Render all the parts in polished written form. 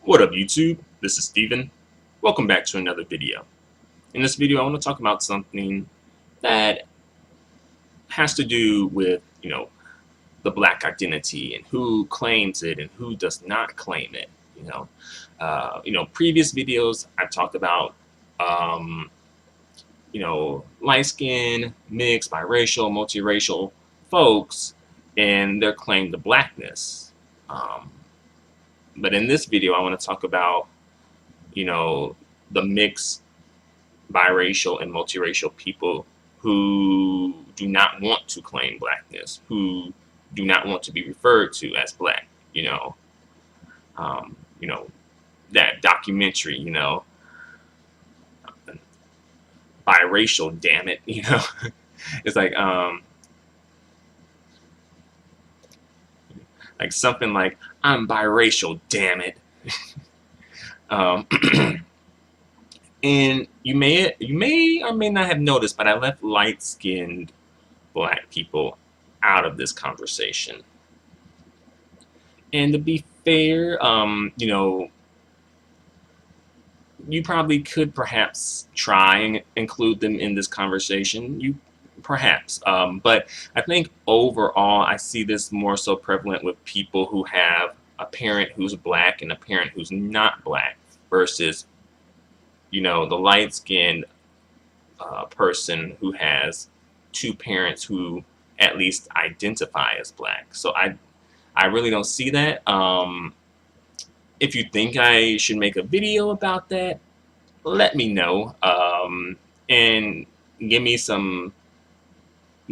What up, YouTube? This is Steven. Welcome back to another video. In this video, I want to talk about something that has to do with, the black identity and who claims it and who does not claim it. Previous videos I've talked about, um, light skin, mixed, biracial, multiracial folks and their claim to blackness. Um, but in this video, I want to talk about the mixed, biracial, and multiracial people who do not want to claim blackness, who do not want to be referred to as black. Um, you know, that documentary, biracial, damn it, it's like something like I'm biracial, damn it. um, And you may or may not have noticed, but I left light-skinned black people out of this conversation. And to be fair, you probably could perhaps try and include them in this conversation. But I think overall, I see this more so prevalent with people who have a parent who's black and a parent who's not black versus the light-skinned person who has two parents who at least identify as black. So I really don't see that. If you think I should make a video about that, let me know and give me some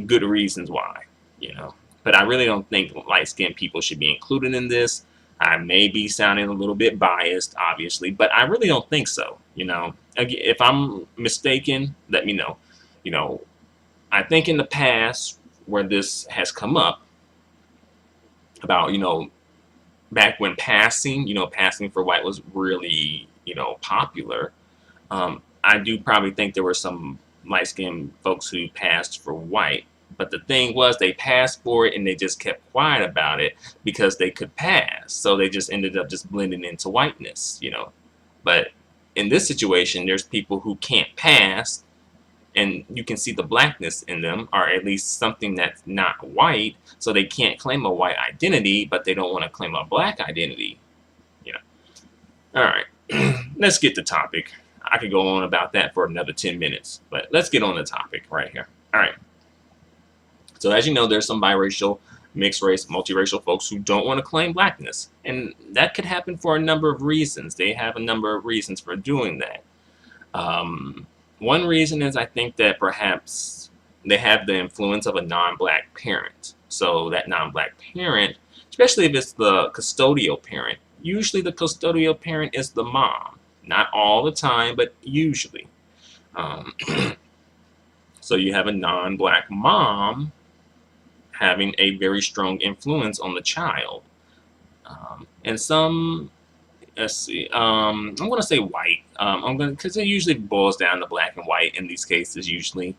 good reasons why. But I really don't think light-skinned people should be included in this. I may be sounding a little bit biased, obviously, but I really don't think so. If I'm mistaken, let me know. I think in the past where this has come up about, back when passing for white was really, popular. I do probably think there were some light-skinned folks who passed for white. But the thing was, they passed for it and they just kept quiet about it because they could pass. So they just ended up just blending into whiteness, But in this situation, there's people who can't pass and you can see the blackness in them, or at least something that's not white. So they can't claim a white identity, but they don't want to claim a black identity, All right, let's get to topic. I could go on about that for another 10 minutes, but let's get on the topic right here. All right. So as you know, there's some biracial, mixed race, multiracial folks who don't want to claim blackness. And that could happen for a number of reasons. They have a number of reasons for doing that. One reason is I think that perhaps they have the influence of a non-black parent. So that non-black parent, especially if it's the custodial parent, usually the custodial parent is the mom. Not all the time, but usually. So you have a non-black mom having a very strong influence on the child. And some, let's see, I'm going to say white. Because it usually boils down to black and white in these cases, usually.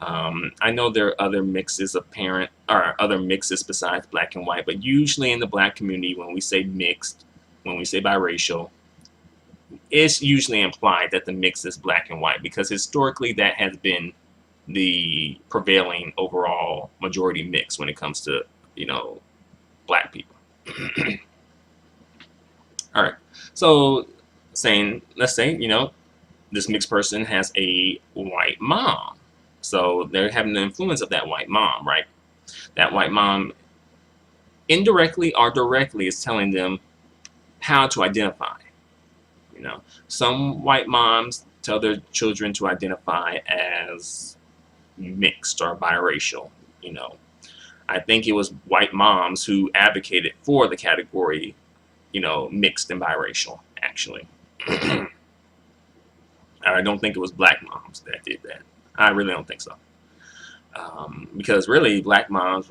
I know there are other mixes of parent, or other mixes besides black and white, but usually in the black community, when we say mixed, when we say biracial, it's usually implied that the mix is black and white, because historically that has been the prevailing overall majority mix when it comes to black people. All right, so let's say this mixed person has a white mom, so they're having the influence of that white mom, right? That white mom indirectly or directly is telling them how to identify. Some white moms tell their children to identify as mixed or biracial. I think it was white moms who advocated for the category, mixed and biracial, actually. I don't think it was black moms that did that. I really don't think so. Because really, black moms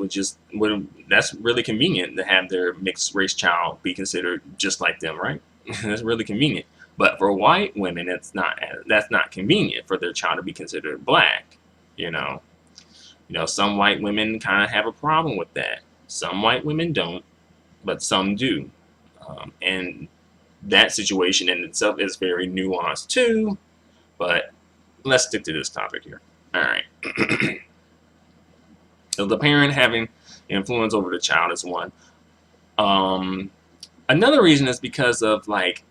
that's really convenient to have their mixed race child be considered just like them, right? That's really convenient. But for white women, that's not convenient for their child to be considered black. Some white women kind of have a problem with that. Some white women don't, but some do. And that situation in itself is very nuanced too. But let's stick to this topic here. All right. So the parent having influence over the child is one. Um, Another reason is because of like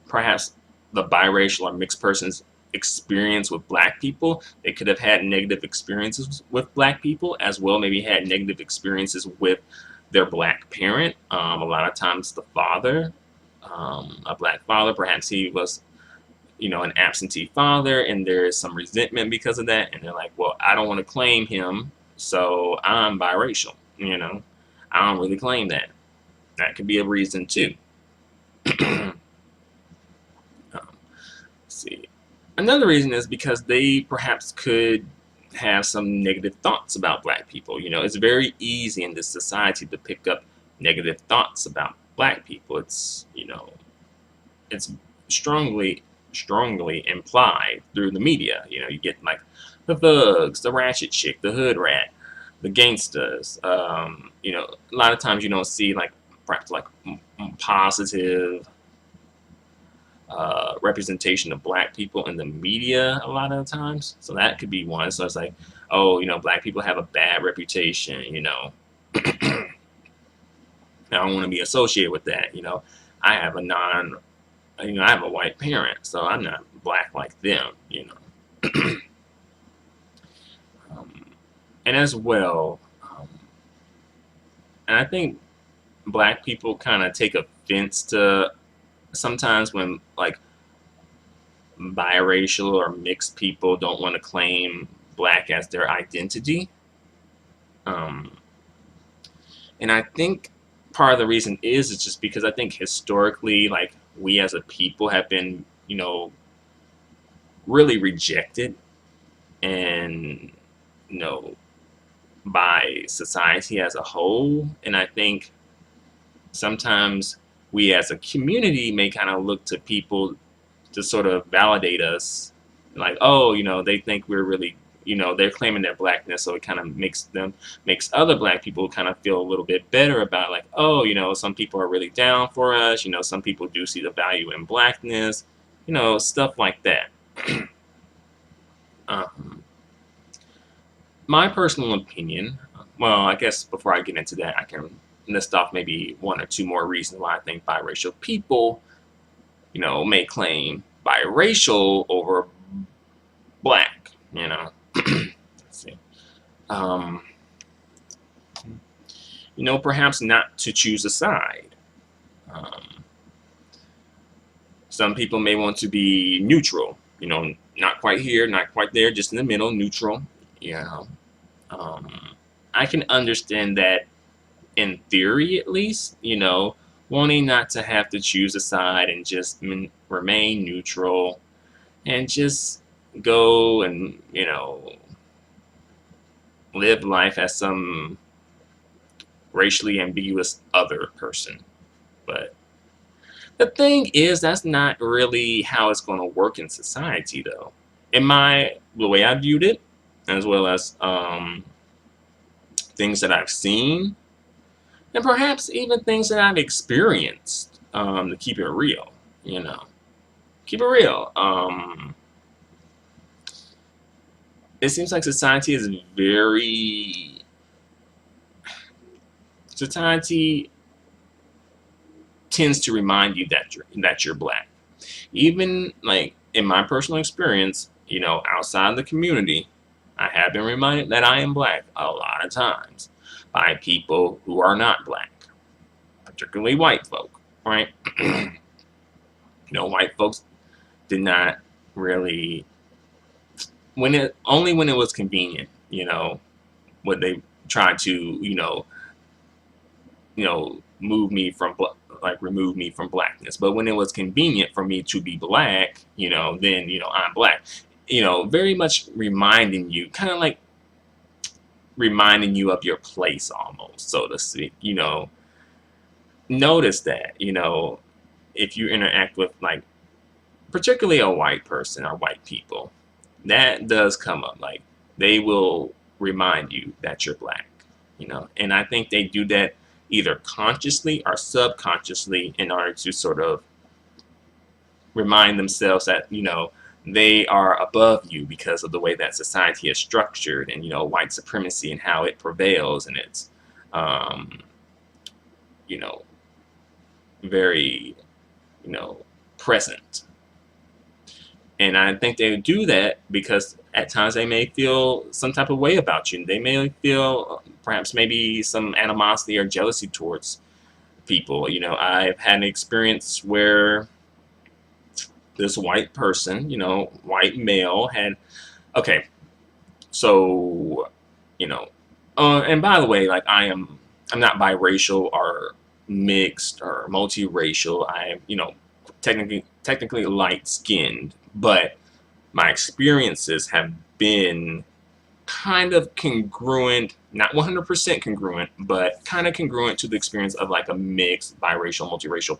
perhaps the biracial or mixed person's experience with black people. They could have had negative experiences with black people as well, maybe had negative experiences with their black parent. A lot of times the father, a black father, perhaps he was, an absentee father, and there is some resentment because of that. And they're like, well, I don't want to claim him, so I'm biracial. I don't really claim that. That could be a reason too. See. Another reason is because they perhaps could have some negative thoughts about black people. It's very easy in this society to pick up negative thoughts about black people. It's strongly implied through the media. You get like the thugs, the ratchet chick, the hood rat, the gangsters. A lot of times you don't see like perhaps like positive representation of black people in the media a lot of the times. So that could be one. So it's like, oh, black people have a bad reputation. I don't want to be associated with that. I have I have a white parent, so I'm not black like them. And as well, and I think black people kind of take offense to sometimes when like biracial or mixed people don't want to claim black as their identity. And I think part of the reason is just because I think historically, like we as a people have been, really rejected and, by society as a whole. And I think sometimes we as a community may kind of look to people to sort of validate us, like, oh, they think we're really, they're claiming their blackness, so it kind of makes other black people kind of feel a little bit better about, like, oh, some people are really down for us, some people do see the value in blackness, stuff like that. My personal opinion, well, I guess before I get into that, I can list off maybe one or two more reasons why I think biracial people, may claim biracial over black, Let's see. Perhaps not to choose a side. Some people may want to be neutral, not quite here, not quite there, just in the middle, neutral, I can understand that in theory, at least, wanting not to have to choose a side and just remain neutral and just go and, live life as some racially ambiguous other person. But the thing is, that's not really how it's going to work in society, though. The way I viewed it, as well as things that I've seen, and perhaps even things that I've experienced, to keep it real, keep it real. It seems like society tends to remind you that you're black. Even like in my personal experience, outside the community, I have been reminded that I am black a lot of times by people who are not black, particularly white folk, right? White folks did not really, only when it was convenient, would they try to, remove me from blackness. But when it was convenient for me to be black, then, I'm black. Very much reminding you, kind of like reminding you of your place almost, so to speak. Notice that, if you interact with like particularly a white person or white people, that does come up. Like they will remind you that you're black, and I think they do that either consciously or subconsciously, in order to sort of remind themselves that, they are above you because of the way that society is structured, and, white supremacy and how it prevails, and it's, um, you know, very, you know, present. And I think they do that because at times they may feel some type of way about you. They may feel perhaps maybe some animosity or jealousy towards people. I've had an experience where this white person, white male had, okay, so, and by the way, like I'm not biracial or mixed or multiracial. I am, technically light skinned, but my experiences have been kind of congruent, not 100% congruent, but kind of congruent to the experience of like a mixed biracial, multiracial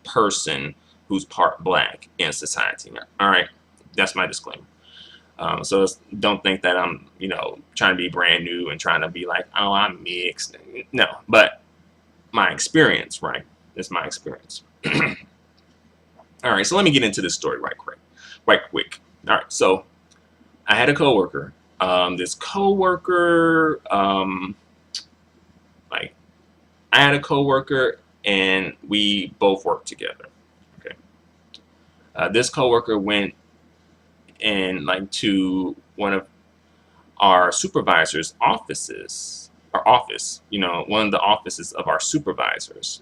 person who's part black in society. All right, that's my disclaimer. So don't think that I'm, trying to be brand new and trying to be like, oh, I'm mixed. No, but my experience, right? It's my experience. All right, so let me get into this story right quick. All right, so I had a coworker. This coworker, like, I had a coworker, and we both worked together. Okay. This coworker went in like to one of our supervisor's offices, one of the offices of our supervisors,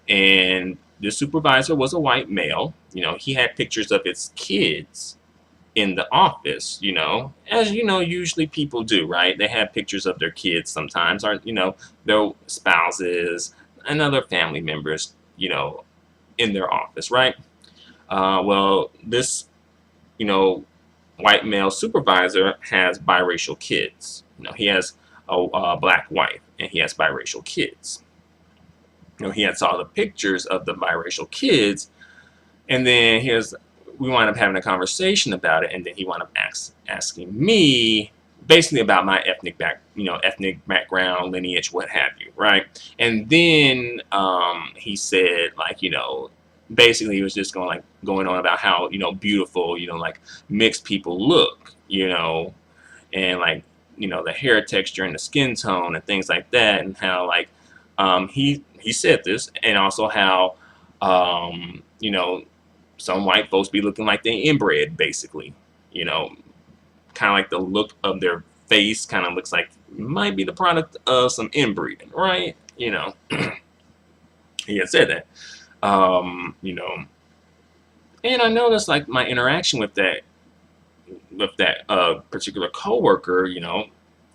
and the supervisor was a white male. He had pictures of his kids in the office, as usually people do, right? They have pictures of their kids sometimes, or their spouses and other family members, in their office, right? Well, this, white male supervisor has biracial kids. He has a black wife, and he has biracial kids. He had saw the pictures of the biracial kids, and then we wound up having a conversation about it, and then he wound up asking me basically about my ethnic background, lineage, what have you, right? And then he said, like, basically he was just going on about how beautiful like mixed people look, and like the hair texture and the skin tone and things like that, and how like he said this, and also how some white folks be looking like they inbred, basically, kind of like the look of their face kind of looks like might be the product of some inbreeding, right? He had said that. And I noticed like my interaction with that particular coworker,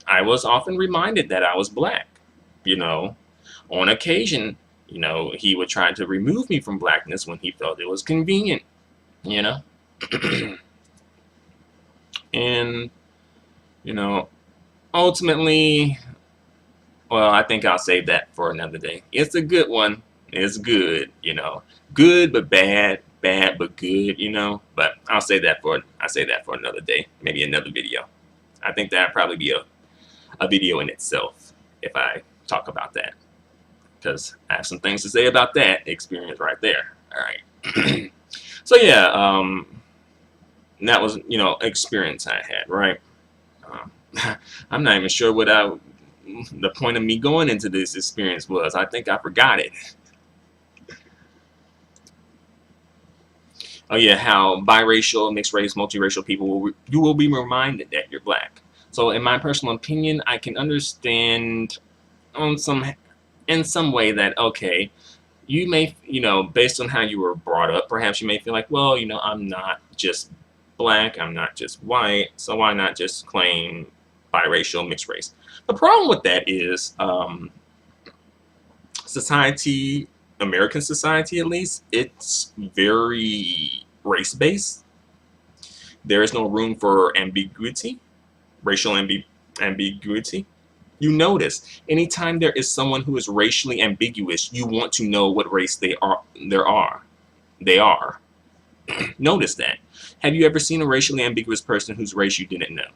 I was often reminded that I was black. On occasion, he would try to remove me from blackness when he felt it was convenient, and ultimately, well, I think I'll save that for another day. It's a good one. It's good, good but bad, bad but good, But I'll say that for another day, maybe another video. I think that'd probably be a video in itself if I talk about that, because I have some things to say about that experience right there. All right. So yeah, that was experience I had, right? I'm not even sure what the point of me going into this experience was. I think I forgot it. Oh yeah, how biracial, mixed race, multiracial people you will be reminded that you're black. So in my personal opinion, I can understand in some way that, okay, you may, based on how you were brought up, perhaps you may feel like, well, I'm not just black, I'm not just white, so why not just claim biracial, mixed race? The problem with that is society, American society at least, it's very race-based. There is no room for ambiguity, racial ambiguity. You notice, anytime there is someone who is racially ambiguous, you want to know what race they are. Notice that. Have you ever seen a racially ambiguous person whose race you didn't know?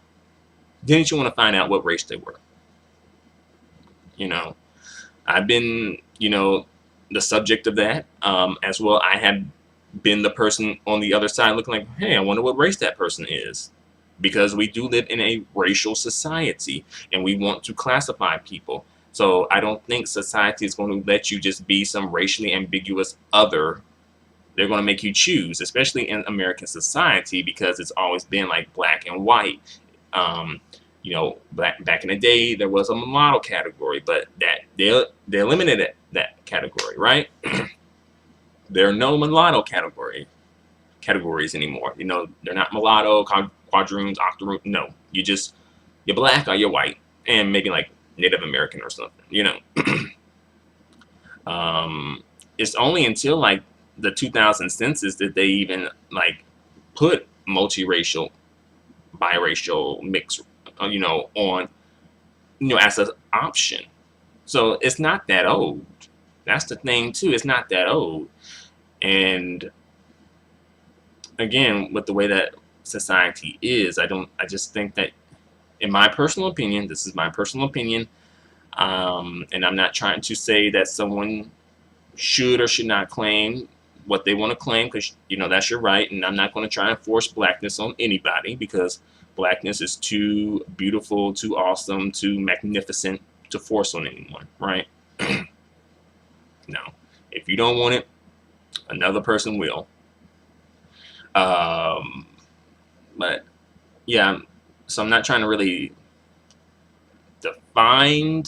Didn't you want to find out what race they were? I've been, the subject of that as well. I have been the person on the other side looking like, hey, I wonder what race that person is. Because we do live in a racial society and we want to classify people. So I don't think society is going to let you just be some racially ambiguous other. They're going to make you choose, especially in American society, because it's always been like black and white. Um, back in the day, there was a mulatto category, but that they eliminated that category, right? There are no mulatto categories anymore. They're not mulatto, quadroons, octoroon. No, you're black or you're white, and maybe like Native American or something. It's only until like the 2000 census that they even like put multiracial, biracial, mixed, on, as an option. So it's not that old. That's the thing too. It's not that old. And again, with the way that society is, I just think that, in my personal opinion, this is my personal opinion, and I'm not trying to say that someone should or should not claim what they want to claim, because that's your right, and I'm not going to try and force blackness on anybody, because blackness is too beautiful, too awesome, too magnificent to force on anyone, right? No, if you don't want it, another person will. But yeah, so I'm not trying to really define,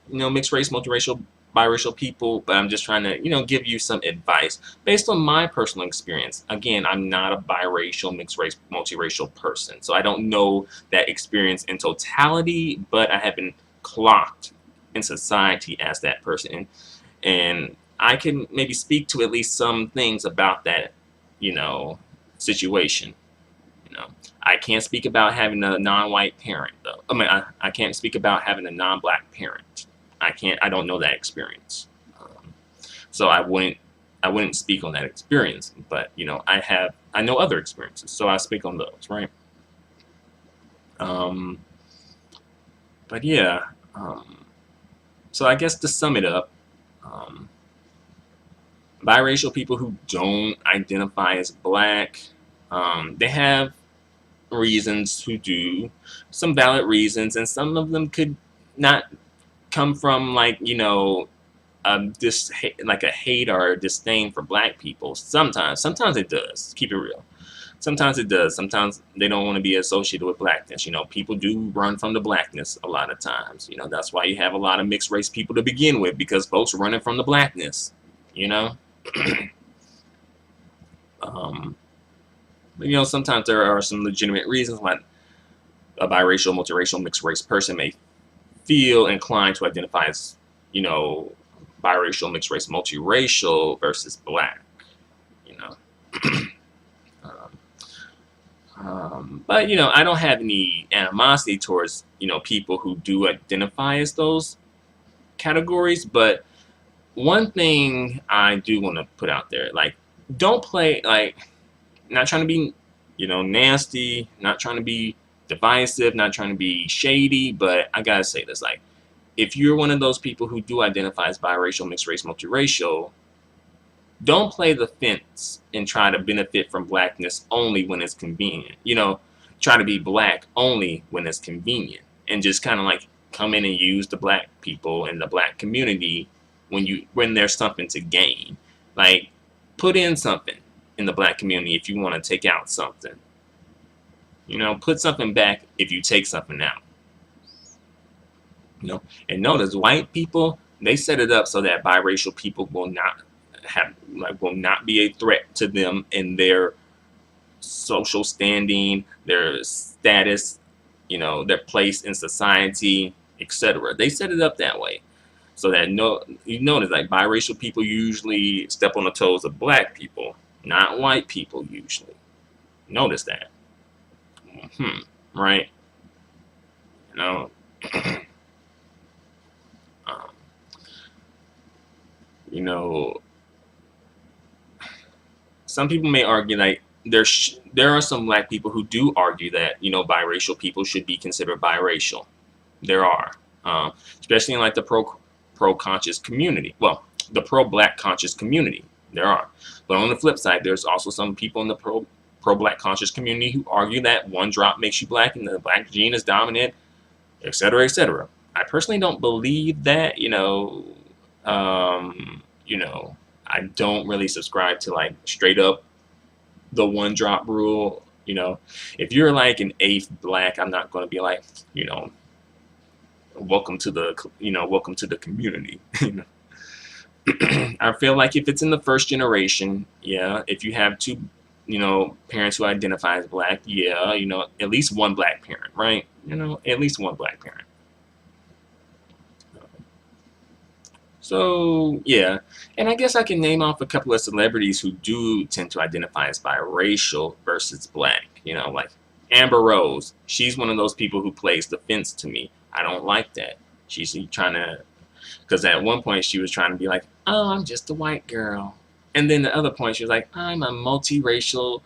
mixed race, multiracial, biracial people, but I'm just trying to, give you some advice based on my personal experience. Again, I'm not a biracial, mixed race, multiracial person, so I don't know that experience in totality, but I have been clocked in society as that person, and I can maybe speak to at least some things about that, situation. I can't speak about having a non-white parent, though. I mean, I can't speak about having a non-black parent. I don't know that experience. So I wouldn't speak on that experience. But I know other experiences, so I speak on those, right? But yeah. So I guess to sum it up, biracial people who don't identify as black, they have reasons to do, some valid reasons, and some of them could not come from like this like a hate or a disdain for black people. Sometimes it does. Keep it real. Sometimes it does. Sometimes they don't want to be associated with blackness. People do run from the blackness a lot of times. That's why you have a lot of mixed race people to begin with, because folks running from the blackness. But sometimes there are some legitimate reasons why a biracial, multiracial, mixed race person may feel inclined to identify as, biracial, mixed race, multiracial versus black. But I don't have any animosity towards people who do identify as those categories. But one thing I do want to put out there, like, don't play like, not trying to be nasty, not trying to be divisive, not trying to be shady, but I gotta say this, like, if you're one of those people who do identify as biracial, mixed race, multiracial, don't play the fence and try to benefit from blackness only when it's convenient. Try to be black only when it's convenient, and just kind of like come in and use the black people and the black community when there's something to gain. Like, put in something in the black community if you want to take out something. Put something back if you take something out. And notice, white people, they set it up so that biracial people will not be a threat to them in their social standing, their status, their place in society, etc. They set it up that way so that you notice, like, biracial people usually step on the toes of black people, not white people usually. Notice that. Right? um, some people may argue, like, there are some black people who do argue that biracial people should be considered biracial. There are, especially in like the pro-conscious community. Well, the pro-black conscious community. There are. But on the flip side, there's also some people in the pro-black conscious community who argue that one drop makes you black and the black gene is dominant, etc., etc. I personally don't believe that, I don't really subscribe to like straight up the one drop rule. If you're like an eighth black, I'm not going to be like, welcome to the community. I feel like if it's in the first generation, yeah, if you have two, parents who identify as black, yeah, at least one black parent, right? At least one black parent. So, yeah, and I guess I can name off a couple of celebrities who do tend to identify as biracial versus black, like Amber Rose. She's one of those people who plays the fence to me. I don't like that. She's trying to, because at one point she was trying to be like, oh, I'm just a white girl. And then the other point she was like, I'm a multiracial,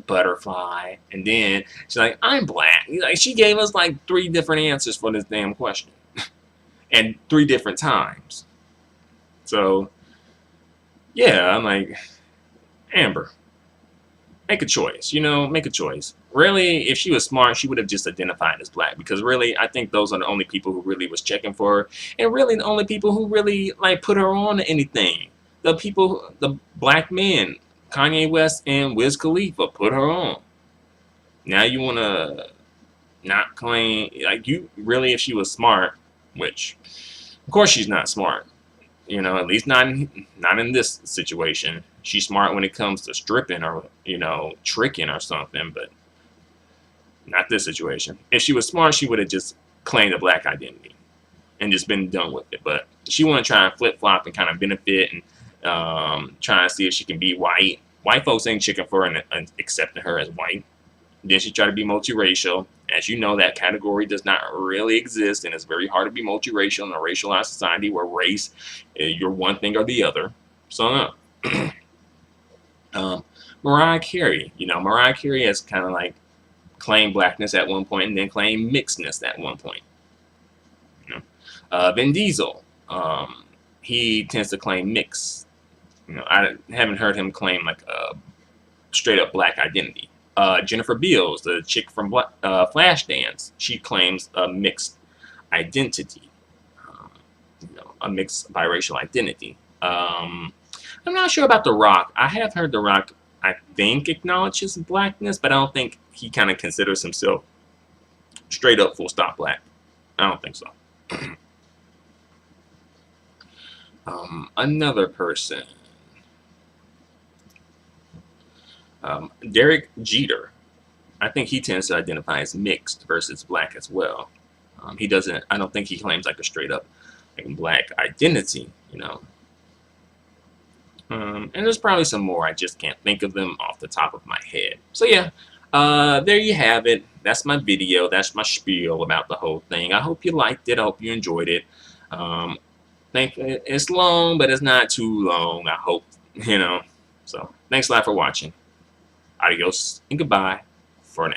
butterfly. And then she's like, I'm black. Like, she gave us like 3 different answers for this damn question. And 3 different times. So, yeah, I'm like, Amber, make a choice, make a choice. Really, if she was smart, she would have just identified as black, because really, I think those are the only people who really was checking for her, and really the only people who really, like, put her on to anything. The black men, Kanye West and Wiz Khalifa, put her on. Now you want to not claim, like, you really, if she was smart, which, of course she's not smart, at least not in this situation. She's smart when it comes to stripping or, tricking or something, but not this situation. If she was smart, she would have just claimed a black identity and just been done with it. But she want to try and flip-flop and kind of benefit and try to see if she can be white. White folks ain't checking for her and accepting her as white. Then she tried to be multiracial. As you know, that category does not really exist, and it's very hard to be multiracial in a racialized society where race, you're one thing or the other. So, Mariah Carey. Mariah Carey has kind of like claimed blackness at one point and then claimed mixedness at one point. Vin Diesel, he tends to claim mix. I haven't heard him claim like a straight up black identity. Jennifer Beals, the chick from Flashdance, she claims a mixed identity, a mixed biracial identity. I'm not sure about The Rock. I have heard The Rock, I think, acknowledges blackness, but I don't think he kind of considers himself straight up full stop black. I don't think so. Another person. Derek Jeter, I think he tends to identify as mixed versus black as well. He doesn't, I don't think he claims like a straight up like black identity, and there's probably some more, I just can't think of them off the top of my head. So yeah, there you have it. That's my video. That's my spiel about the whole thing. I hope you liked it. I hope you enjoyed it. Think it's long, but it's not too long, I hope, So thanks a lot for watching. Adios and goodbye for now.